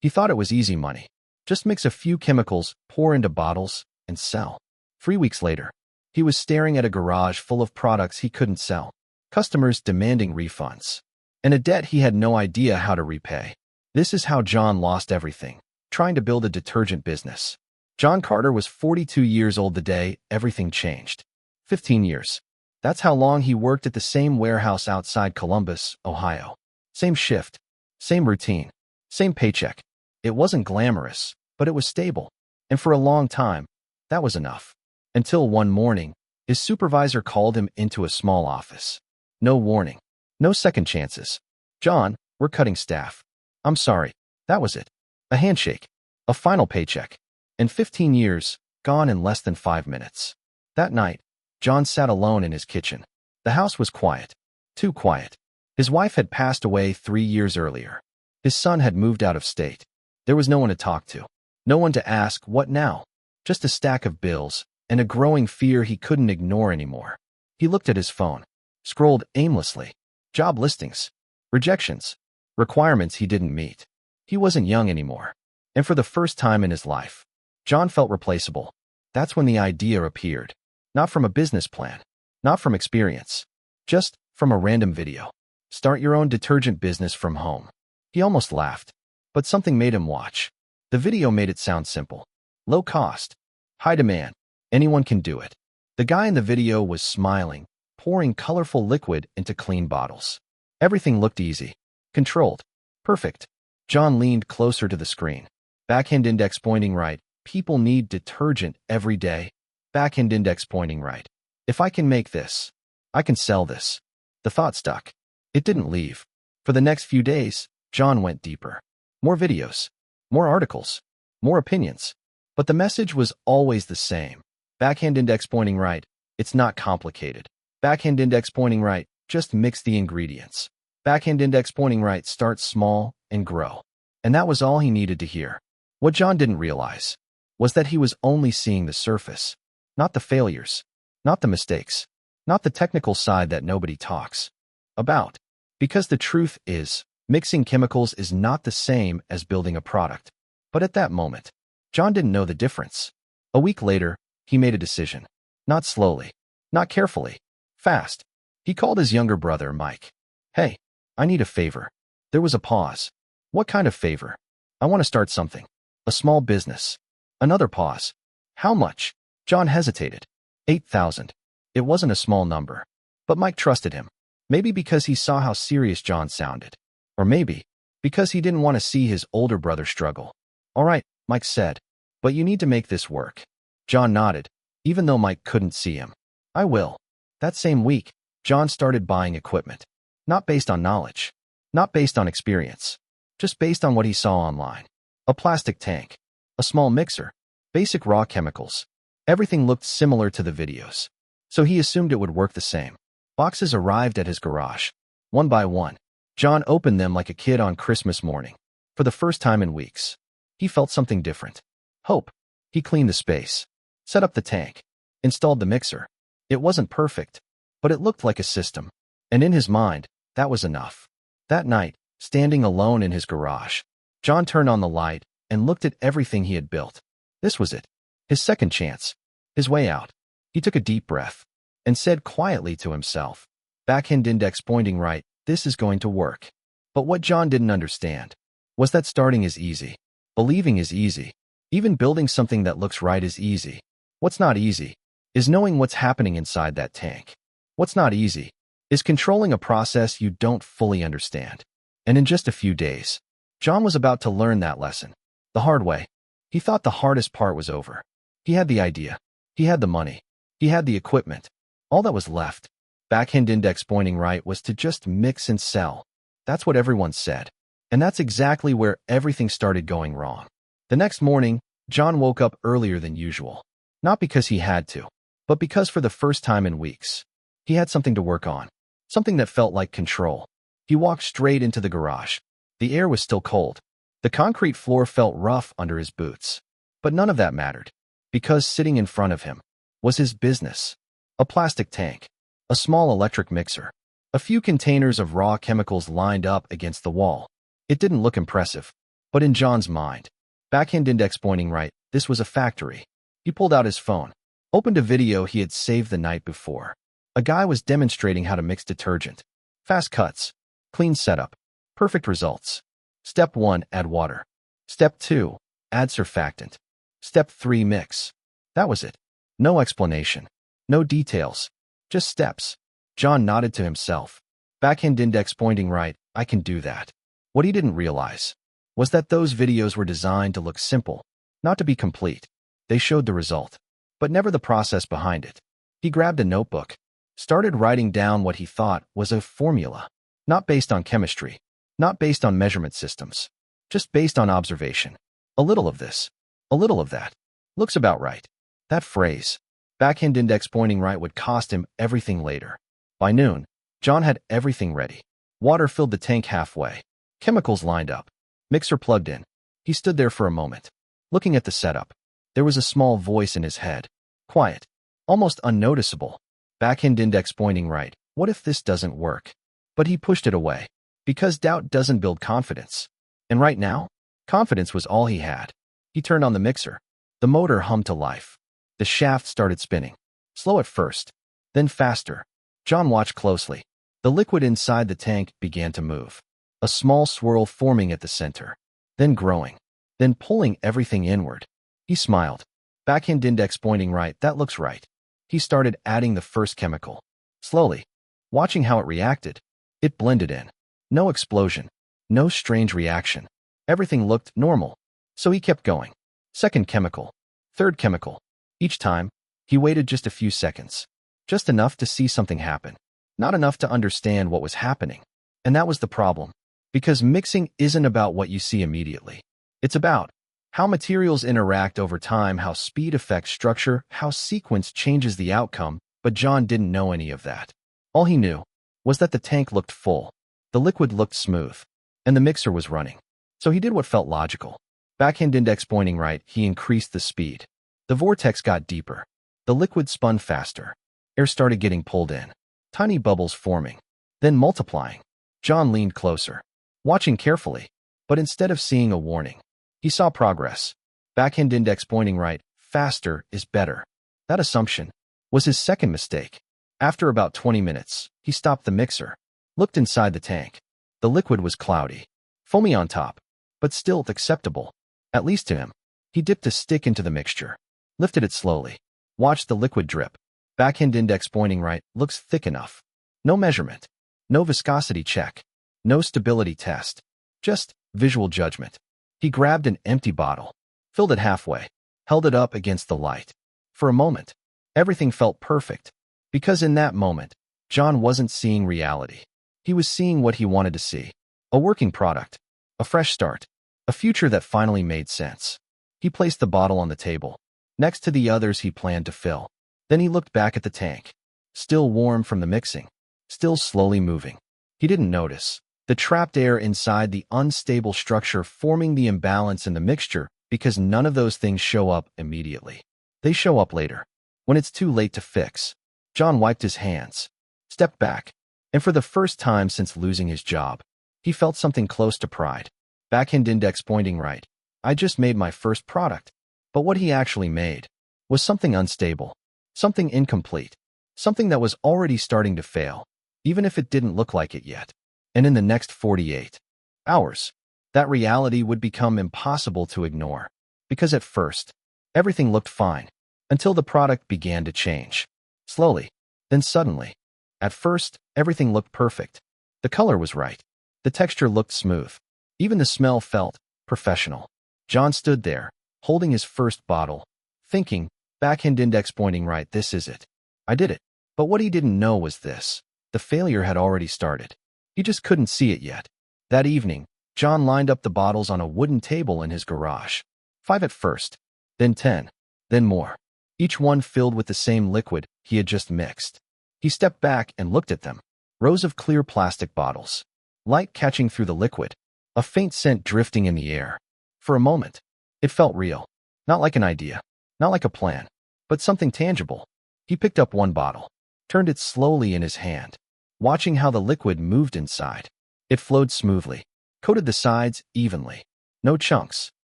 He thought it was easy money. Just mix a few chemicals, pour into bottles, and sell. 3 weeks later, he was staring at a garage full of products he couldn't sell, customers demanding refunds, and a debt he had no idea how to repay. This is how John lost everything, trying to build a detergent business. John Carter was 42 years old the day everything changed. 15 years. That's how long he worked at the same warehouse outside Columbus, Ohio. Same shift, same routine, same paycheck. It wasn't glamorous, but it was stable. And for a long time, that was enough. Until one morning, his supervisor called him into a small office. No warning. No second chances. "John, we're cutting staff." "I'm sorry." That was it. A handshake. A final paycheck. And 15 years, gone in less than 5 minutes. That night, John sat alone in his kitchen. The house was quiet. Too quiet. His wife had passed away 3 years earlier. His son had moved out of state. There was no one to talk to. No one to ask, "What now?" Just a stack of bills, and a growing fear he couldn't ignore anymore. He looked at his phone. Scrolled aimlessly. Job listings. Rejections. Requirements he didn't meet. He wasn't young anymore. And for the first time in his life, John felt replaceable. That's when the idea appeared. Not from a business plan. Not from experience. Just from a random video. Start your own detergent business from home. He almost laughed. But something made him watch. The video made it sound simple. Low cost. High demand. Anyone can do it. The guy in the video was smiling, pouring colorful liquid into clean bottles. Everything looked easy. Controlled. Perfect. John leaned closer to the screen. Backhand index pointing right. People need detergent every day. Backhand index pointing right. If I can make this, I can sell this. The thought stuck. It didn't leave. For the next few days, John went deeper. More videos. More articles. More opinions. But the message was always the same. Backhand index pointing right. It's not complicated. Backhand index pointing right. Just mix the ingredients. Backhand index pointing right. Start small and grow. And that was all he needed to hear. What John didn't realize was that he was only seeing the surface. Not the failures, not the mistakes, not the technical side that nobody talks about. Because the truth is, mixing chemicals is not the same as building a product. But at that moment, John didn't know the difference. A week later, he made a decision. Not slowly, not carefully, fast. He called his younger brother, Mike. "Hey, I need a favor." There was a pause. "What kind of favor?" "I want to start something. A small business." Another pause. "How much?" John hesitated. 8,000. It wasn't a small number. But Mike trusted him. Maybe because he saw how serious John sounded. Or maybe because he didn't want to see his older brother struggle. "All right," Mike said. "But you need to make this work." John nodded, even though Mike couldn't see him. "I will." That same week, John started buying equipment. Not based on knowledge. Not based on experience. Just based on what he saw online. A plastic tank. A small mixer. Basic raw chemicals. Everything looked similar to the videos. So he assumed it would work the same. Boxes arrived at his garage. One by one. John opened them like a kid on Christmas morning. For the first time in weeks, he felt something different. Hope. He cleaned the space. Set up the tank. Installed the mixer. It wasn't perfect, but it looked like a system. And in his mind, that was enough. That night, standing alone in his garage, John turned on the light and looked at everything he had built. This was it. His second chance. His way out. He took a deep breath and said quietly to himself, "Backhand index pointing right, this is going to work." But what John didn't understand was that starting is easy. Believing is easy. Even building something that looks right is easy. What's not easy is knowing what's happening inside that tank. What's not easy is controlling a process you don't fully understand. And in just a few days, John was about to learn that lesson. The hard way. He thought the hardest part was over. He had the idea. He had the money. He had the equipment. All that was left, backhand index pointing right, was to just mix and sell. That's what everyone said. And that's exactly where everything started going wrong. The next morning, John woke up earlier than usual. Not because he had to, but because for the first time in weeks, he had something to work on. Something that felt like control. He walked straight into the garage. The air was still cold. The concrete floor felt rough under his boots. But none of that mattered. Because sitting in front of him was his business. A plastic tank. A small electric mixer. A few containers of raw chemicals lined up against the wall. It didn't look impressive. But in John's mind, backhand index pointing right, this was a factory. He pulled out his phone, opened a video he had saved the night before. A guy was demonstrating how to mix detergent. Fast cuts, clean setup, perfect results. Step 1, add water. Step 2, add surfactant. Step 3, mix. That was it. No explanation. No details. Just steps. John nodded to himself. Backhand index pointing right, I can do that. What he didn't realize was that those videos were designed to look simple, not to be complete. They showed the result, but never the process behind it. He grabbed a notebook, started writing down what he thought was a formula, not based on chemistry, not based on measurement systems, just based on observation. A little of this, a little of that. Looks about right. That phrase, backhand index pointing right, would cost him everything later. By noon, John had everything ready. Water filled the tank halfway. Chemicals lined up. Mixer plugged in. He stood there for a moment, looking at the setup. There was a small voice in his head. Quiet. Almost unnoticeable. Backhand index pointing right. What if this doesn't work? But he pushed it away. Because doubt doesn't build confidence. And right now, confidence was all he had. He turned on the mixer. The motor hummed to life. The shaft started spinning. Slow at first, then faster. John watched closely. The liquid inside the tank began to move. A small swirl forming at the center, then growing, then pulling everything inward. He smiled. Backhand index pointing right, that looks right. He started adding the first chemical. Slowly, watching how it reacted. It blended in. No explosion. No strange reaction. Everything looked normal. So he kept going. Second chemical. Third chemical. Each time, he waited just a few seconds. Just enough to see something happen. Not enough to understand what was happening. And that was the problem. Because mixing isn't about what you see immediately. It's about how materials interact over time, how speed affects structure, how sequence changes the outcome, but John didn't know any of that. All he knew was that the tank looked full, the liquid looked smooth, and the mixer was running. So he did what felt logical. Backhand index pointing right, he increased the speed. The vortex got deeper. The liquid spun faster. Air started getting pulled in. Tiny bubbles forming, then multiplying. John leaned closer, watching carefully, but instead of seeing a warning, he saw progress. Backhand index pointing right, faster is better. That assumption was his second mistake. After about 20 minutes, he stopped the mixer, looked inside the tank. The liquid was cloudy, foamy on top, but still acceptable, at least to him. He dipped a stick into the mixture, lifted it slowly, watched the liquid drip. Backhand index pointing right, looks thick enough. No measurement, no viscosity check, no stability test, just visual judgment. He grabbed an empty bottle, filled it halfway, held it up against the light. For a moment, everything felt perfect, because in that moment, John wasn't seeing reality. He was seeing what he wanted to see. A working product, a fresh start, a future that finally made sense. He placed the bottle on the table, next to the others he planned to fill. Then he looked back at the tank, still warm from the mixing, still slowly moving. He didn't notice the trapped air inside the unstable structure forming the imbalance in the mixture, because none of those things show up immediately. They show up later, when it's too late to fix. John wiped his hands, stepped back, and for the first time since losing his job, he felt something close to pride. Backhand index pointing right. I just made my first product. But what he actually made was something unstable, something incomplete, something that was already starting to fail, even if it didn't look like it yet. And in the next 48 hours, that reality would become impossible to ignore. Because at first, everything looked fine, until the product began to change. Slowly, then suddenly. At first, everything looked perfect. The color was right. The texture looked smooth. Even the smell felt professional. John stood there, holding his first bottle, thinking, backhand index pointing right, this is it. I did it. But what he didn't know was this. The failure had already started. He just couldn't see it yet. That evening, John lined up the bottles on a wooden table in his garage. 5 at first, then 10, then more. Each one filled with the same liquid he had just mixed. He stepped back and looked at them. Rows of clear plastic bottles. Light catching through the liquid. A faint scent drifting in the air. For a moment, it felt real. Not like an idea, not like a plan, but something tangible. He picked up one bottle, turned it slowly in his hand, watching how the liquid moved inside. It flowed smoothly, coated the sides evenly, No chunks.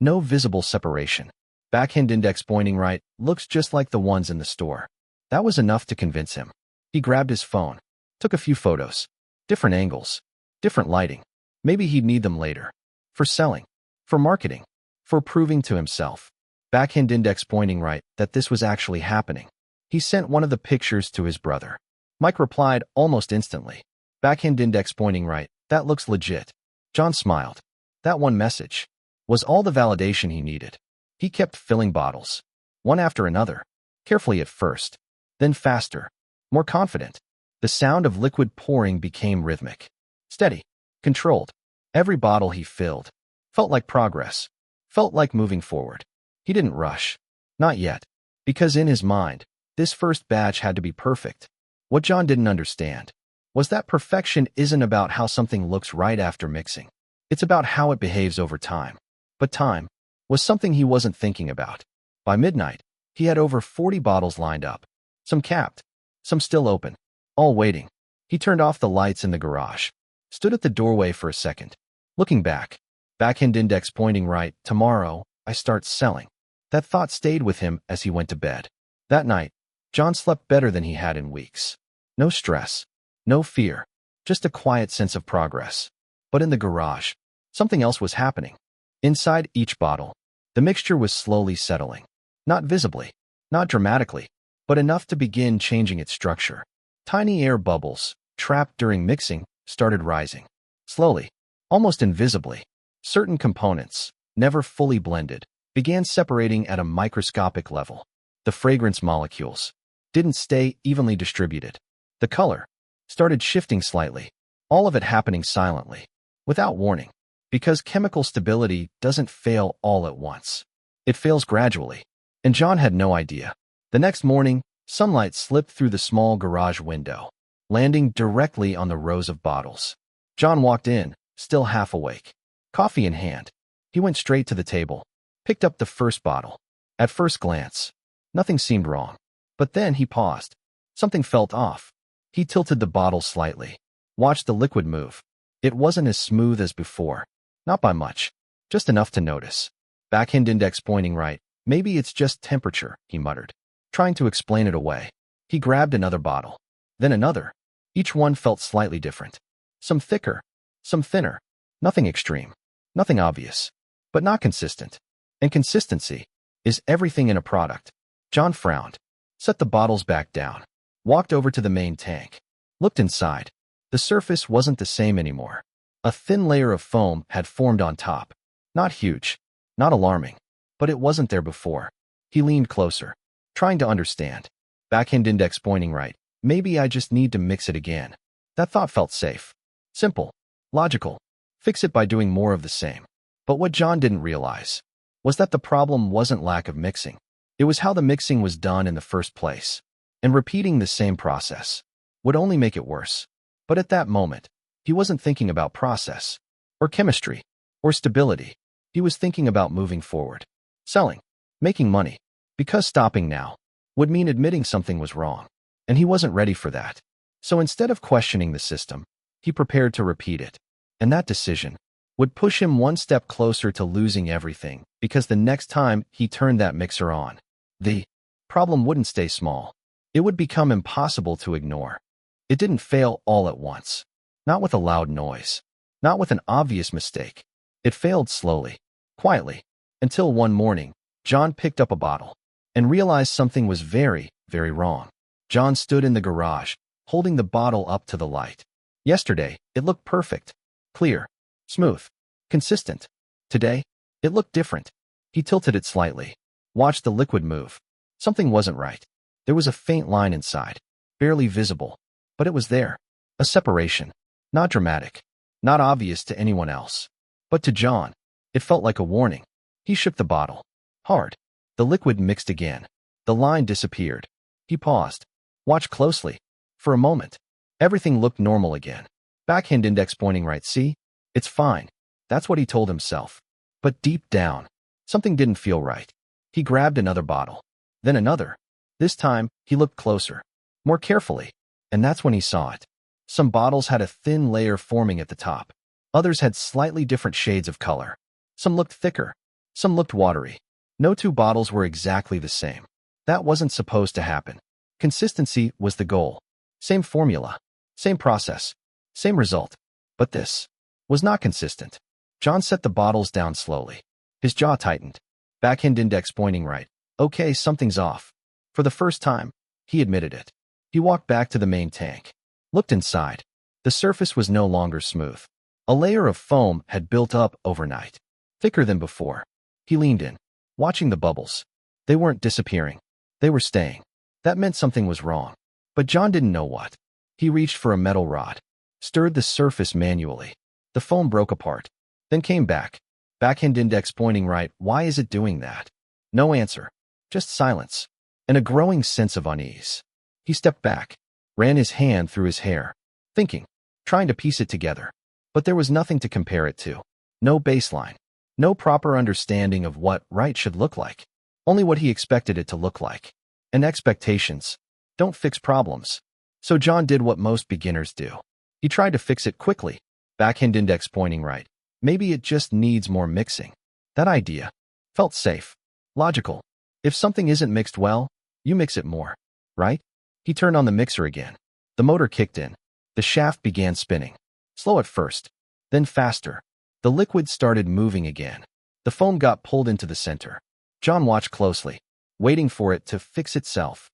No visible separation. Backhand index pointing right, looks just like the ones in the store. That was enough to convince him. He grabbed his phone, took a few photos. Different angles, different lighting. Maybe he'd need them later. For selling, for marketing, for proving to himself. Backhand index pointing right that this was actually happening. He sent one of the pictures to his brother. Mike replied almost instantly. Backhand index pointing right, that looks legit. John smiled. That one message was all the validation he needed. He kept filling bottles, one after another, carefully at first, then faster, more confident. The sound of liquid pouring became rhythmic, steady, controlled. Every bottle he filled felt like progress, felt like moving forward. He didn't rush. Not yet. Because in his mind, this first batch had to be perfect. What John didn't understand was that perfection isn't about how something looks right after mixing. It's about how it behaves over time. But time was something he wasn't thinking about. By midnight, he had over 40 bottles lined up. Some capped, some still open, all waiting. He turned off the lights in the garage, stood at the doorway for a second. Looking back, backhand index pointing right, tomorrow, I start selling. That thought stayed with him as he went to bed. That night, John slept better than he had in weeks. No stress, no fear, just a quiet sense of progress. But in the garage, something else was happening. Inside each bottle, the mixture was slowly settling. Not visibly, not dramatically, but enough to begin changing its structure. Tiny air bubbles, trapped during mixing, started rising. Slowly, almost invisibly. Certain components, never fully blended, began separating at a microscopic level. The fragrance molecules didn't stay evenly distributed. The color started shifting slightly, all of it happening silently, without warning, because chemical stability doesn't fail all at once. It fails gradually, and John had no idea. The next morning, sunlight slipped through the small garage window, landing directly on the rows of bottles. John walked in, still half awake, coffee in hand. He went straight to the table, picked up the first bottle. At first glance, nothing seemed wrong. But then he paused. Something felt off. He tilted the bottle slightly, watched the liquid move. It wasn't as smooth as before. Not by much, just enough to notice. Backhand index pointing right. Maybe it's just temperature, he muttered, trying to explain it away. He grabbed another bottle, then another. Each one felt slightly different. Some thicker, some thinner. Nothing extreme, nothing obvious, but not consistent. And consistency is everything in a product. John frowned, set the bottles back down, walked over to the main tank, looked inside. The surface wasn't the same anymore. A thin layer of foam had formed on top. Not huge, not alarming, but it wasn't there before. He leaned closer, trying to understand. Backhand index pointing right. Maybe I just need to mix it again. That thought felt safe, simple, logical. Fix it by doing more of the same. But what John didn't realize was that the problem wasn't lack of mixing. It was how the mixing was done in the first place. And repeating the same process would only make it worse. But at that moment, he wasn't thinking about process, or chemistry, or stability. He was thinking about moving forward, selling, making money. Because stopping now would mean admitting something was wrong. And he wasn't ready for that. So instead of questioning the system, he prepared to repeat it. And that decision would push him one step closer to losing everything, because the next time he turned that mixer on, the problem wouldn't stay small. It would become impossible to ignore. It didn't fail all at once. Not with a loud noise. Not with an obvious mistake. It failed slowly, quietly, until one morning, John picked up a bottle and realized something was very, very wrong. John stood in the garage, holding the bottle up to the light. Yesterday, it looked perfect. Clear, smooth, consistent. Today, it looked different. He tilted it slightly, watched the liquid move. Something wasn't right. There was a faint line inside, barely visible, but it was there. A separation, not dramatic, not obvious to anyone else. But to John, it felt like a warning. He shook the bottle, hard. The liquid mixed again. The line disappeared. He paused, watched closely. For a moment, everything looked normal again. Backhand index pointing right. See? It's fine. That's what he told himself. But deep down, something didn't feel right. He grabbed another bottle, then another. This time, he looked closer, more carefully, and that's when he saw it. Some bottles had a thin layer forming at the top. Others had slightly different shades of color. Some looked thicker. Some looked watery. No two bottles were exactly the same. That wasn't supposed to happen. Consistency was the goal. Same formula. Same process. Same result. But this was not consistent. John set the bottles down slowly. His jaw tightened. Backhand index pointing right. Okay, something's off. For the first time, he admitted it. He walked back to the main tank. Looked inside. The surface was no longer smooth. A layer of foam had built up overnight. Thicker than before. He leaned in, watching the bubbles. They weren't disappearing. They were staying. That meant something was wrong. But John didn't know what. He reached for a metal rod. Stirred the surface manually. The foam broke apart. Then came back. Backhand index pointing right. Why is it doing that? No answer. Just silence. And a growing sense of unease. He stepped back. Ran his hand through his hair. Thinking. Trying to piece it together. But there was nothing to compare it to. No baseline. No proper understanding of what right should look like. Only what he expected it to look like. And expectations don't fix problems. So John did what most beginners do. He tried to fix it quickly. Backhand index pointing right. Maybe it just needs more mixing. That idea felt safe. Logical. If something isn't mixed well, you mix it more. Right? He turned on the mixer again. The motor kicked in. The shaft began spinning. Slow at first. Then faster. The liquid started moving again. The foam got pulled into the center. John watched closely, waiting for it to fix itself.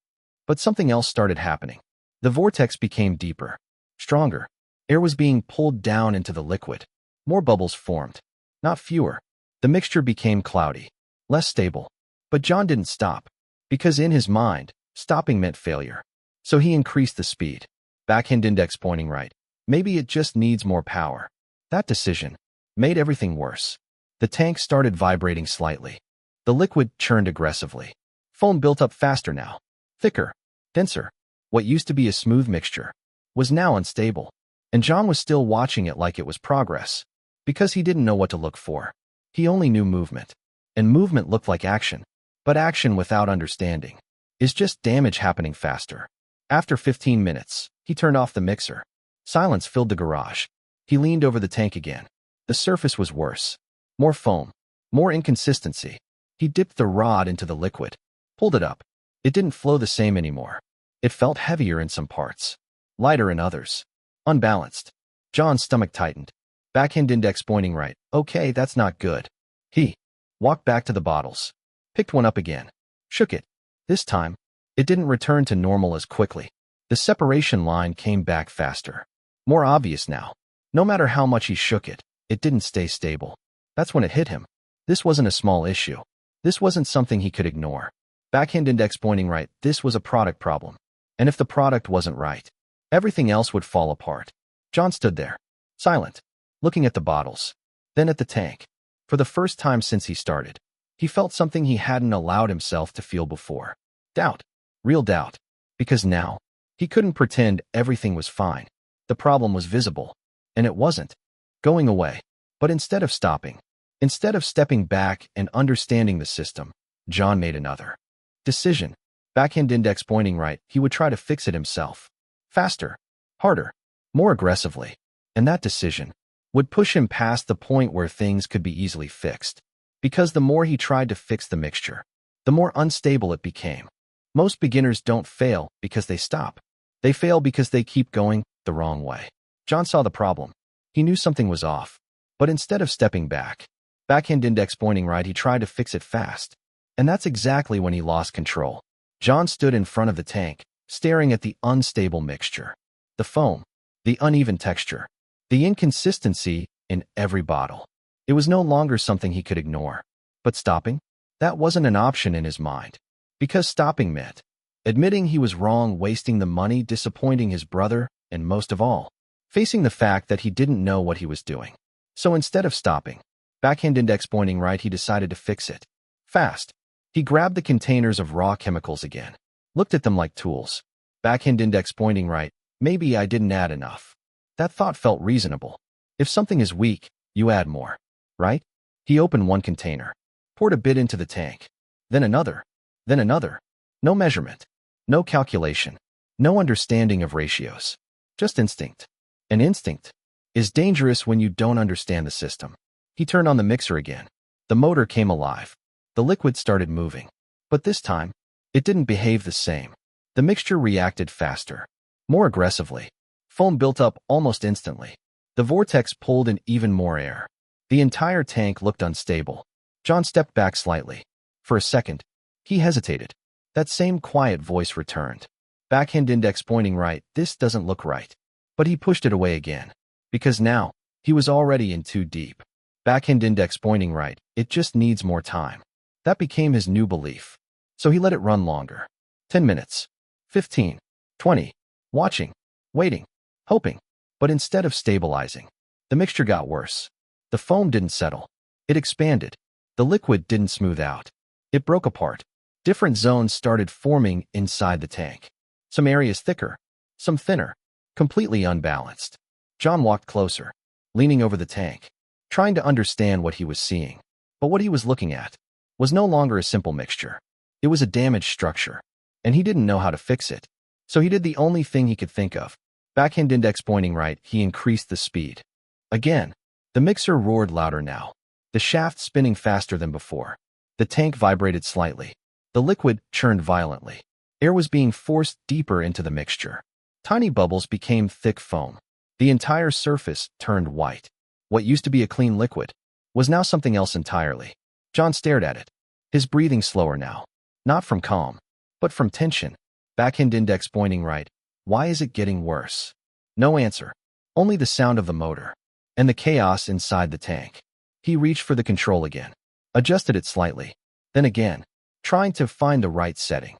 But something else started happening. The vortex became deeper. Stronger. Air was being pulled down into the liquid. More bubbles formed. Not fewer. The mixture became cloudy. Less stable. But John didn't stop. Because in his mind, stopping meant failure. So he increased the speed. Backhand index pointing right. Maybe it just needs more power. That decision made everything worse. The tank started vibrating slightly. The liquid churned aggressively. Foam built up faster now. Thicker. Denser. What used to be a smooth mixture was now unstable. And John was still watching it like it was progress. Because he didn't know what to look for. He only knew movement. And movement looked like action. But action without understanding is just damage happening faster. After 15 minutes, he turned off the mixer. Silence filled the garage. He leaned over the tank again. The surface was worse. More foam. More inconsistency. He dipped the rod into the liquid. Pulled it up. It didn't flow the same anymore. It felt heavier in some parts. Lighter in others. Unbalanced. John's stomach tightened. Backhand index pointing right. Okay, that's not good. He walked back to the bottles. Picked one up again. Shook it. This time, it didn't return to normal as quickly. The separation line came back faster. More obvious now. No matter how much he shook it, it didn't stay stable. That's when it hit him. This wasn't a small issue. This wasn't something he could ignore. Backhand index pointing right. This was a product problem. And if the product wasn't right, everything else would fall apart. John stood there, silent, looking at the bottles, then at the tank. For the first time since he started, he felt something he hadn't allowed himself to feel before. Doubt. Real doubt. Because now, he couldn't pretend everything was fine. The problem was visible. And it wasn't going away. But instead of stopping, instead of stepping back and understanding the system, John made another decision. Backhand index pointing right. He would try to fix it himself. Faster. Harder. More aggressively. And that decision would push him past the point where things could be easily fixed. Because the more he tried to fix the mixture, the more unstable it became. Most beginners don't fail because they stop. They fail because they keep going the wrong way. John saw the problem. He knew something was off. But instead of stepping back, backhand index pointing right, he tried to fix it fast. And that's exactly when he lost control. John stood in front of the tank, staring at the unstable mixture. The foam. The uneven texture. The inconsistency in every bottle. It was no longer something he could ignore. But stopping? That wasn't an option in his mind. Because stopping meant admitting he was wrong, wasting the money, disappointing his brother, and most of all, facing the fact that he didn't know what he was doing. So instead of stopping, backhand index pointing right, he decided to fix it. Fast. He grabbed the containers of raw chemicals again. Looked at them like tools. Backhand index pointing right. Maybe I didn't add enough. That thought felt reasonable. If something is weak, you add more. Right? He opened one container. Poured a bit into the tank. Then another. Then another. No measurement. No calculation. No understanding of ratios. Just instinct. And instinct is dangerous when you don't understand the system. He turned on the mixer again. The motor came alive. The liquid started moving. But this time, it didn't behave the same. The mixture reacted faster, more aggressively. Foam built up almost instantly. The vortex pulled in even more air. The entire tank looked unstable. John stepped back slightly. For a second, he hesitated. That same quiet voice returned. Backhand index pointing right, this doesn't look right. But he pushed it away again. Because now, he was already in too deep. Backhand index pointing right, it just needs more time. That became his new belief. So he let it run longer. 10 minutes. 15. 20. Watching. Waiting. Hoping. But instead of stabilizing, the mixture got worse. The foam didn't settle. It expanded. The liquid didn't smooth out. It broke apart. Different zones started forming inside the tank. Some areas thicker, some thinner, completely unbalanced. John walked closer, leaning over the tank, trying to understand what he was seeing. But what he was looking at was no longer a simple mixture. It was a damaged structure, and he didn't know how to fix it. So he did the only thing he could think of. Backhand index pointing right, he increased the speed. Again, the mixer roared louder now, the shaft spinning faster than before. The tank vibrated slightly. The liquid churned violently. Air was being forced deeper into the mixture. Tiny bubbles became thick foam. The entire surface turned white. What used to be a clean liquid was now something else entirely. John stared at it, his breathing slower now. Not from calm, but from tension. Backhand index pointing right. Why is it getting worse? No answer. Only the sound of the motor and the chaos inside the tank. He reached for the control again, adjusted it slightly, then again, trying to find the right setting.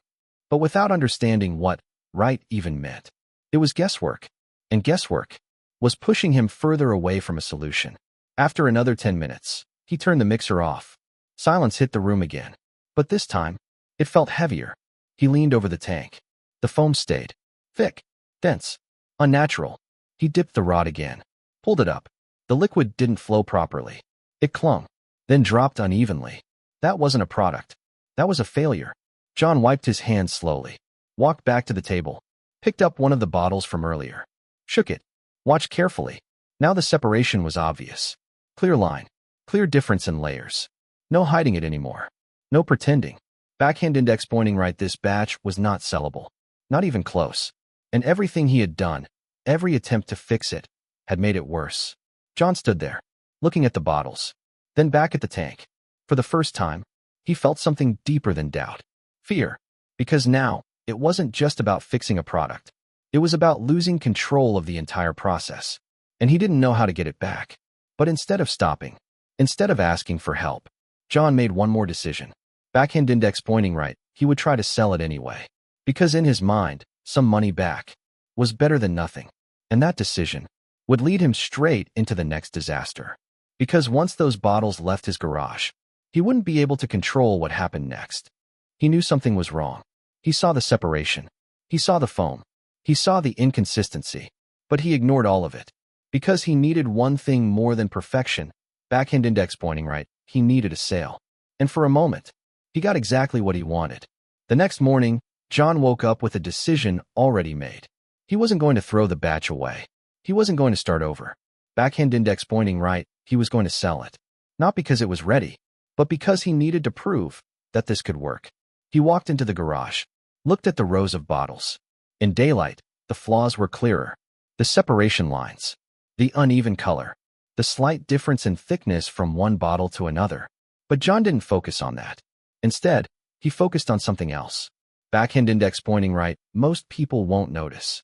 But without understanding what right even meant. It was guesswork, and guesswork was pushing him further away from a solution. After another 10 minutes, he turned the mixer off. Silence hit the room again, but this time, it felt heavier. He leaned over the tank. The foam stayed. Thick, dense, unnatural. He dipped the rod again, pulled it up. The liquid didn't flow properly. It clung, then dropped unevenly. That wasn't a product. That was a failure. John wiped his hands slowly, walked back to the table, picked up one of the bottles from earlier, shook it, watched carefully. Now the separation was obvious. Clear line, clear difference in layers. No hiding it anymore. No pretending. Backhand index pointing right, this batch was not sellable. Not even close. And everything he had done, every attempt to fix it, had made it worse. John stood there, looking at the bottles, then back at the tank. For the first time, he felt something deeper than doubt. Fear. Because now, it wasn't just about fixing a product. It was about losing control of the entire process. And he didn't know how to get it back. But instead of stopping, instead of asking for help, John made one more decision. Backhand index pointing right, he would try to sell it anyway. Because in his mind, some money back was better than nothing. And that decision would lead him straight into the next disaster. Because once those bottles left his garage, he wouldn't be able to control what happened next. He knew something was wrong. He saw the separation. He saw the foam. He saw the inconsistency. But he ignored all of it. Because he needed one thing more than perfection. Backhand index pointing right, he needed a sale. And for a moment, he got exactly what he wanted. The next morning, John woke up with a decision already made. He wasn't going to throw the batch away. He wasn't going to start over. Backhand index pointing right, he was going to sell it. Not because it was ready, but because he needed to prove that this could work. He walked into the garage, looked at the rows of bottles. In daylight, the flaws were clearer. The separation lines, the uneven color, the slight difference in thickness from one bottle to another. But John didn't focus on that. Instead, he focused on something else. Backhand index pointing right, most people won't notice.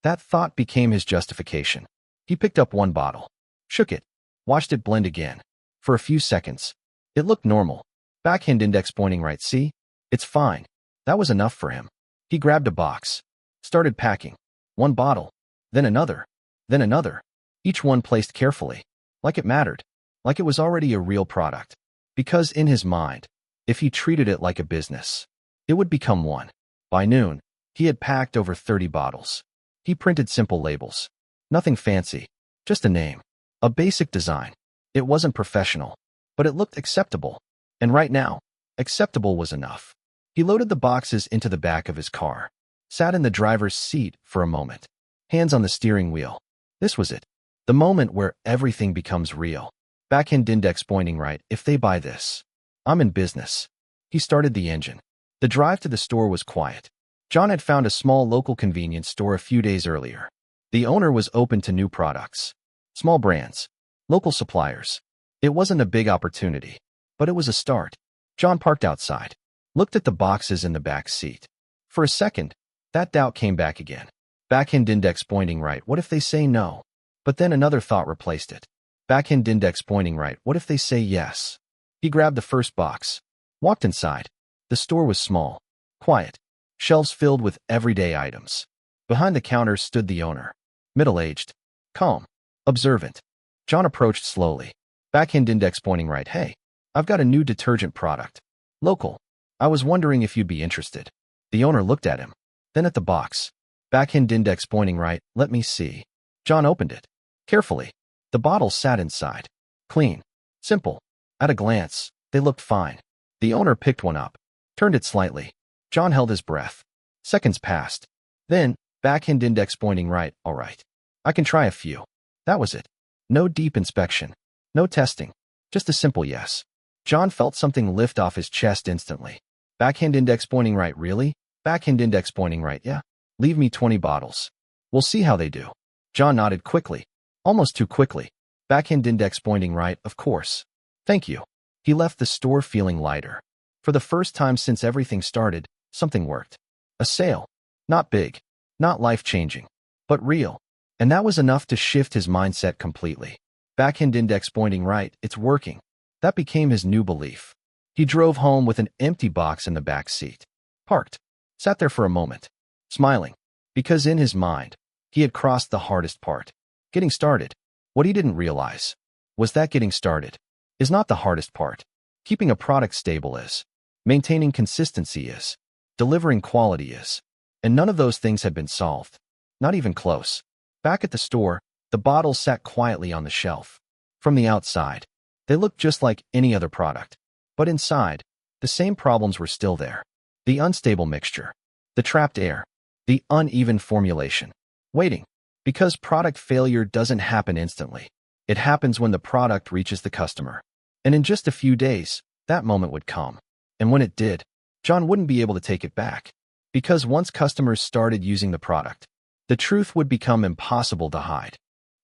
That thought became his justification. He picked up one bottle, shook it, watched it blend again. For a few seconds, it looked normal. Backhand index pointing right, see? It's fine. That was enough for him. He grabbed a box, started packing. One bottle, then another, each one placed carefully, like it mattered, like it was already a real product. Because in his mind, if he treated it like a business, it would become one. By noon, he had packed over 30 bottles. He printed simple labels. Nothing fancy, just a name, a basic design. It wasn't professional, but it looked acceptable. And right now, acceptable was enough. He loaded the boxes into the back of his car, sat in the driver's seat for a moment, hands on the steering wheel. This was it, the moment where everything becomes real. Backhand index pointing right. If they buy this, I'm in business. He started the engine. The drive to the store was quiet. John had found a small local convenience store a few days earlier. The owner was open to new products, small brands, local suppliers. It wasn't a big opportunity, but it was a start. John parked outside, looked at the boxes in the back seat. For a second, that doubt came back again. Backhand index pointing right. What if they say no? But then another thought replaced it. Backhand index pointing right. What if they say yes? He grabbed the first box, walked inside. The store was small, quiet, shelves filled with everyday items. Behind the counter stood the owner, middle-aged, calm, observant. John approached slowly. Backhand index pointing right. Hey, I've got a new detergent product. Local. I was wondering if you'd be interested. The owner looked at him, then at the box. Backhand index pointing right. Let me see. John opened it. Carefully. The bottle sat inside. Clean. Simple. At a glance, they looked fine. The owner picked one up, turned it slightly. John held his breath. Seconds passed. Then, backhand index pointing right. All right. I can try a few. That was it. No deep inspection. No testing. Just a simple yes. John felt something lift off his chest instantly. Backhand index pointing right. Really? Backhand index pointing right. Yeah. Leave me 20 bottles. We'll see how they do. John nodded quickly. Almost too quickly. Backhand index pointing right. Of course. Thank you. He left the store feeling lighter. For the first time since everything started, something worked. A sale. Not big. Not life-changing. But real. And that was enough to shift his mindset completely. Backhand index pointing right. It's working. That became his new belief. He drove home with an empty box in the back seat. Parked. Sat there for a moment. Smiling. Because in his mind, he had crossed the hardest part. Getting started. What he didn't realize was that getting started is not the hardest part. Keeping a product stable is. Maintaining consistency is. Delivering quality is. And none of those things had been solved. Not even close. Back at the store, the bottles sat quietly on the shelf. From the outside, they looked just like any other product. But inside, the same problems were still there. The unstable mixture. The trapped air. The uneven formulation. Waiting. Because product failure doesn't happen instantly. It happens when the product reaches the customer. And in just a few days, that moment would come. And when it did, John wouldn't be able to take it back. Because once customers started using the product, the truth would become impossible to hide.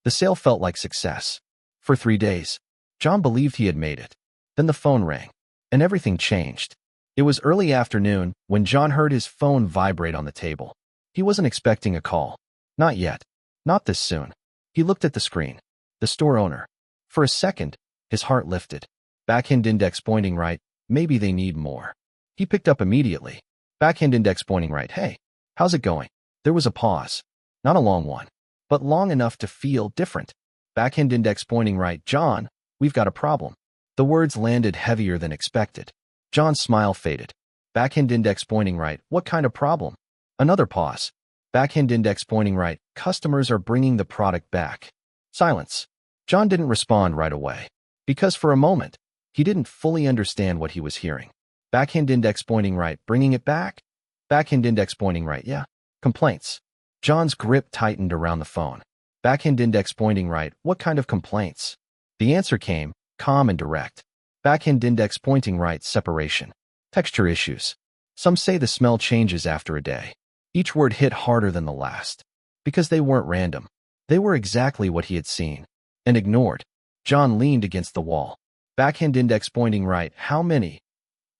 The sale felt like success. For 3 days, John believed he had made it. Then the phone rang, and everything changed. It was early afternoon when John heard his phone vibrate on the table. He wasn't expecting a call. Not yet. Not this soon. He looked at the screen. The store owner. For a second, his heart lifted. Backhand index pointing right. Maybe they need more. He picked up immediately. Backhand index pointing right. Hey, how's it going? There was a pause. Not a long one, but long enough to feel different. Backhand index pointing right. John, we've got a problem. The words landed heavier than expected. John's smile faded. Backhand index pointing right. What kind of problem? Another pause. Backhand index pointing right. Customers are bringing the product back. Silence. John didn't respond right away. Because for a moment, he didn't fully understand what he was hearing. Backhand index pointing right. Bringing it back? Backhand index pointing right. Yeah. Complaints. John's grip tightened around the phone. Backhand index pointing right. What kind of complaints? The answer came, calm and direct. Backhand index pointing right. Separation. Texture issues. Some say the smell changes after a day. Each word hit harder than the last. Because they weren't random. They were exactly what he had seen. And ignored. John leaned against the wall. Backhand index pointing right. How many?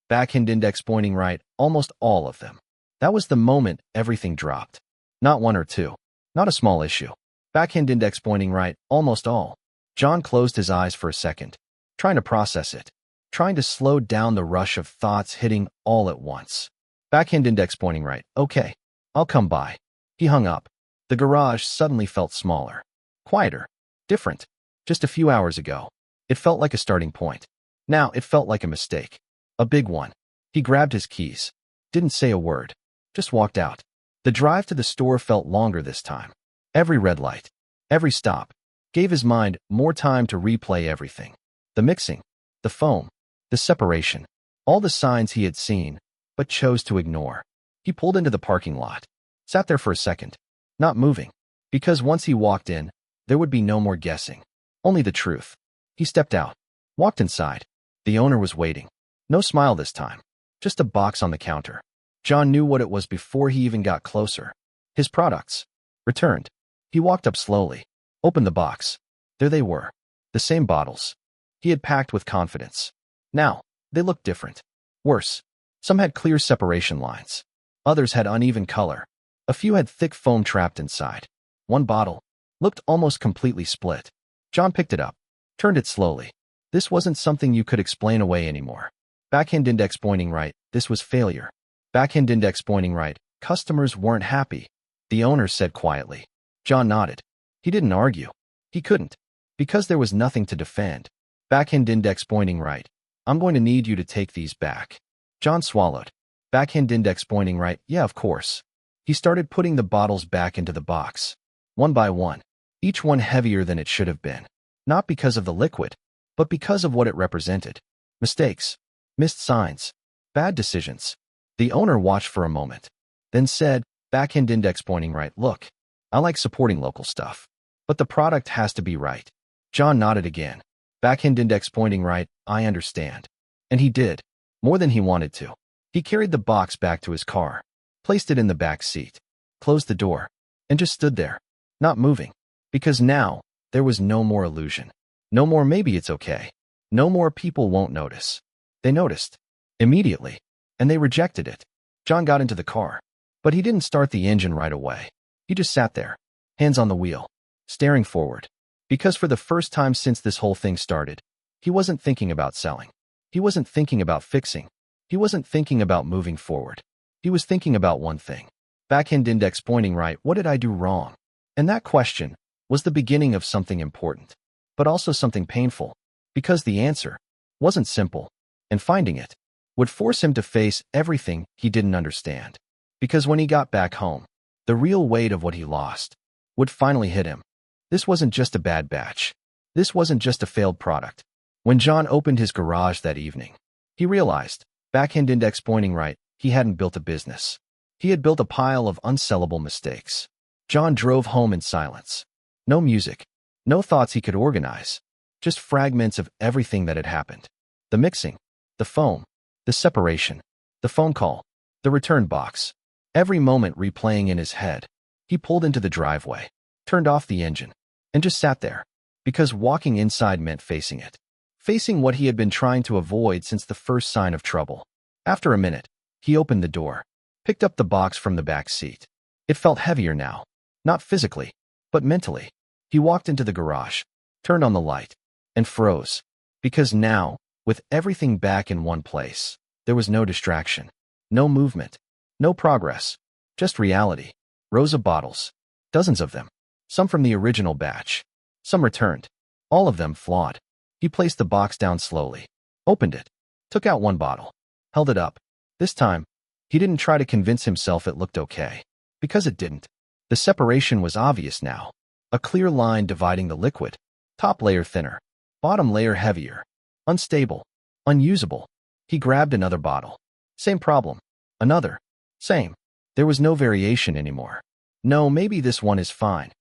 Backhand index pointing right. Almost all of them. That was the moment everything dropped. Not one or two. Not a small issue. Backhand index pointing right. Almost all. John closed his eyes for a second, trying to process it. Trying to slow down the rush of thoughts hitting all at once. Backhand index pointing right. Okay. I'll come by. He hung up. The garage suddenly felt smaller. Quieter. Different. Just a few hours ago, it felt like a starting point. Now it felt like a mistake. A big one. He grabbed his keys. Didn't say a word. Just walked out. The drive to the store felt longer this time. Every red light. Every stop. Gave his mind more time to replay everything. The mixing. The foam. The separation. All the signs he had seen, but chose to ignore. He pulled into the parking lot. Sat there for a second. Not moving. Because once he walked in, there would be no more guessing. Only the truth. He stepped out, walked inside. The owner was waiting. No smile this time. Just a box on the counter. John knew what it was before he even got closer. His products. Returned. He walked up slowly, opened the box. There they were. The same bottles. He had packed with confidence. Now, they looked different. Worse. Some had clear separation lines. Others had uneven color. A few had thick foam trapped inside. One bottle looked almost completely split. John picked it up, turned it slowly. This wasn't something you could explain away anymore. Backhand index pointing right, this was failure. Backhand index pointing right, customers weren't happy. The owner said quietly. John nodded. He didn't argue. He couldn't. Because there was nothing to defend. Backhand index pointing right. I'm going to need you to take these back. John swallowed. Backhand index pointing right, yeah, of course. He started putting the bottles back into the box. One by one. Each one heavier than it should have been. Not because of the liquid, but because of what it represented. Mistakes. Missed signs. Bad decisions. The owner watched for a moment. Then said, backhand index pointing right, look. I like supporting local stuff. But the product has to be right. John nodded again. Backhand index pointing right, I understand. And he did. More than he wanted to. He carried the box back to his car, placed it in the back seat, closed the door, and just stood there, not moving. Because now, there was no more illusion. No more maybe it's okay. No more people won't notice. They noticed. Immediately. And they rejected it. John got into the car. But he didn't start the engine right away. He just sat there, hands on the wheel, staring forward. Because for the first time since this whole thing started, he wasn't thinking about selling. He wasn't thinking about fixing. He wasn't thinking about moving forward. He was thinking about one thing. Backhand index pointing right, what did I do wrong? And that question was the beginning of something important, but also something painful, because the answer wasn't simple, and finding it would force him to face everything he didn't understand. Because when he got back home, the real weight of what he lost would finally hit him. This wasn't just a bad batch. This wasn't just a failed product. When John opened his garage that evening, he realized, backhand index pointing right, he hadn't built a business. He had built a pile of unsellable mistakes. John drove home in silence. No music. No thoughts he could organize. Just fragments of everything that had happened. The mixing. The foam. The separation. The phone call. The return box. Every moment replaying in his head. He pulled into the driveway, turned off the engine, and just sat there. Because walking inside meant facing it. Facing what he had been trying to avoid since the first sign of trouble. After a minute, he opened the door, picked up the box from the back seat. It felt heavier now. Not physically, but mentally. He walked into the garage, turned on the light, and froze. Because now, with everything back in one place, there was no distraction, no movement, no progress, just reality. Rows of bottles, dozens of them, some from the original batch, some returned, all of them flawed. He placed the box down slowly, opened it, took out one bottle, held it up. This time, he didn't try to convince himself it looked okay, because it didn't. The separation was obvious now. A clear line dividing the liquid, top layer thinner, bottom layer heavier, unstable, unusable. He grabbed another bottle. Same problem. Another. Same. There was no variation anymore. No, maybe this one is fine.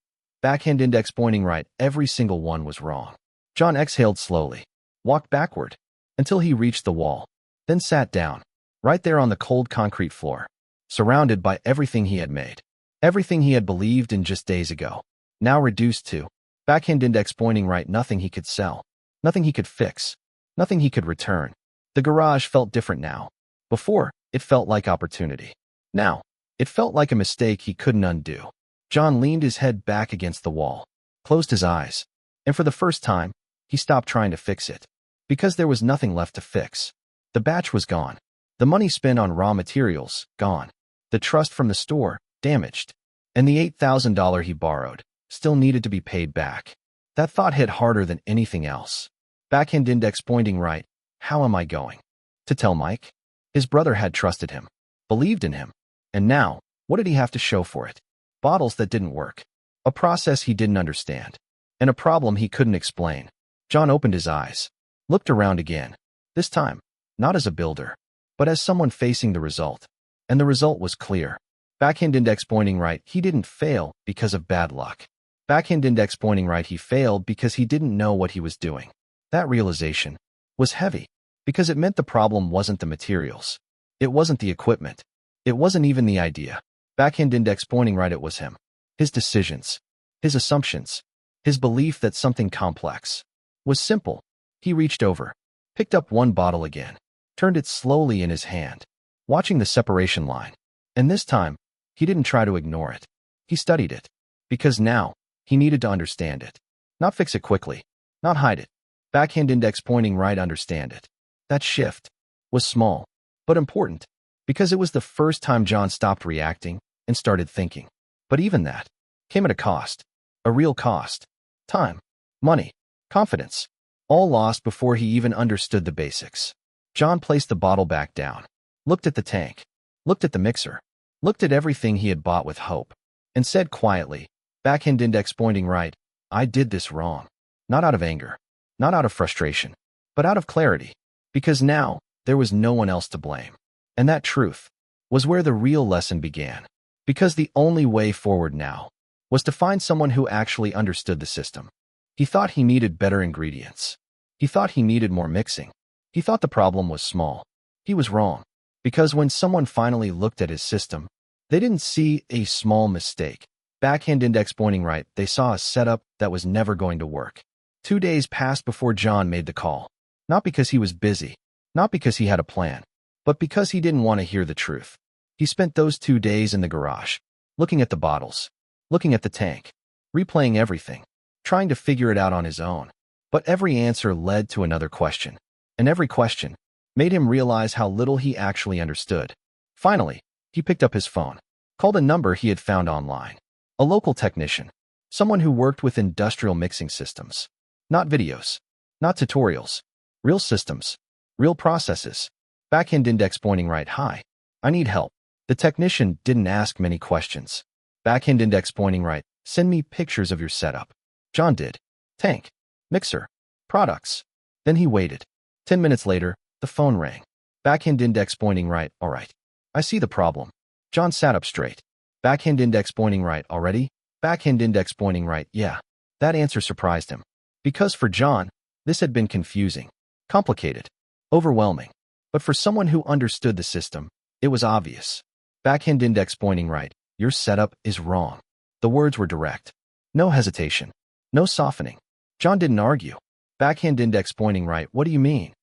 Backhand index pointing right, every single one was wrong. John exhaled slowly, walked backward, until he reached the wall, then sat down, right there on the cold concrete floor, surrounded by everything he had made. Everything he had believed in just days ago. Now reduced to backhand index pointing right, nothing he could sell, nothing he could fix, nothing he could return. The garage felt different now. Before, it felt like opportunity. Now, it felt like a mistake he couldn't undo. John leaned his head back against the wall, closed his eyes, and for the first time, he stopped trying to fix it. Because there was nothing left to fix. The batch was gone. The money spent on raw materials, gone. The trust from the store, damaged. And the $8,000 he borrowed still needed to be paid back. That thought hit harder than anything else. Backhand index pointing right. How am I going to tell Mike? His brother had trusted him, believed in him. And now, what did he have to show for it? Bottles that didn't work. A process he didn't understand. And a problem he couldn't explain. John opened his eyes, looked around again. This time, not as a builder, but as someone facing the result. And the result was clear. Backhand index pointing right, he didn't fail because of bad luck. Backhand index pointing right, he failed because he didn't know what he was doing. That realization was heavy because it meant the problem wasn't the materials. It wasn't the equipment. It wasn't even the idea. Backhand index pointing right, it was him. His decisions, his assumptions, his belief that something complex was simple. He reached over, picked up one bottle again, turned it slowly in his hand, watching the separation line. And this time, he didn't try to ignore it. He studied it. Because now, he needed to understand it. Not fix it quickly. Not hide it. Backhand index pointing right, understand it. That shift was small, but important, because it was the first time John stopped reacting and started thinking. But even that came at a cost. A real cost. Time, money, confidence. All lost before he even understood the basics. John placed the bottle back down, looked at the tank, looked at the mixer, looked at everything he had bought with hope, and said quietly, backhand index pointing right, I did this wrong. Not out of anger, not out of frustration, but out of clarity. Because now, there was no one else to blame. And that truth was where the real lesson began. Because the only way forward now was to find someone who actually understood the system. He thought he needed better ingredients. He thought he needed more mixing. He thought the problem was small. He was wrong. Because when someone finally looked at his system, they didn't see a small mistake. Backhand index pointing right, they saw a setup that was never going to work. 2 days passed before John made the call. Not because he was busy, not because he had a plan, but because he didn't want to hear the truth. He spent those 2 days in the garage, looking at the bottles, looking at the tank, replaying everything, trying to figure it out on his own. But every answer led to another question, and every question made him realize how little he actually understood. Finally, he picked up his phone, called a number he had found online. A local technician, someone who worked with industrial mixing systems. Not videos, not tutorials, real systems, real processes. Backhand index pointing right, hi, I need help. The technician didn't ask many questions. Backhand index pointing right, send me pictures of your setup. John did. Tank, mixer, products. Then he waited. 10 minutes later, the phone rang. Backhand index pointing right, all right. I see the problem. John sat up straight. Backhand index pointing right, already? Backhand index pointing right, yeah. That answer surprised him. Because for John, this had been confusing, complicated, overwhelming. But for someone who understood the system, it was obvious. Backhand index pointing right, your setup is wrong. The words were direct. No hesitation. No softening. John didn't argue. Backhand index pointing right, what do you mean?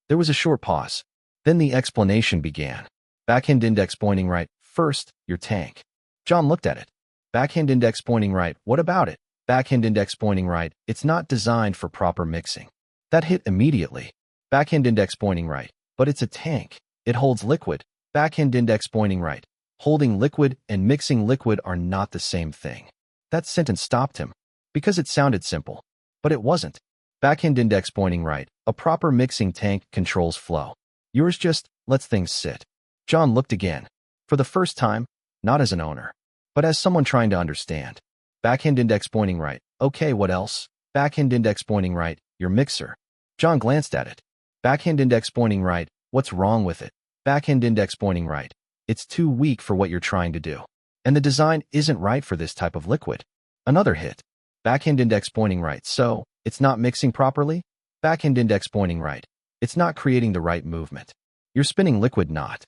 There was a short pause. Then the explanation began. Backhand index pointing right, first, your tank. John looked at it. Backhand index pointing right, what about it? Backhand index pointing right, it's not designed for proper mixing. That hit immediately. Backhand index pointing right, but it's a tank. It holds liquid. Backhand index pointing right. Holding liquid and mixing liquid are not the same thing. That sentence stopped him. Because it sounded simple. But it wasn't. Backhand index pointing right. A proper mixing tank controls flow. Yours just lets things sit. John looked again. For the first time, not as an owner, but as someone trying to understand. Backhand index pointing right. Okay, what else? Backhand index pointing right. Your mixer. John glanced at it. Backhand index pointing right. What's wrong with it? Backhand index pointing right. It's too weak for what you're trying to do. And the design isn't right for this type of liquid. Another hit. Backhand index pointing right. So, it's not mixing properly? Backhand index pointing right. It's not creating the right movement. You're spinning liquid, not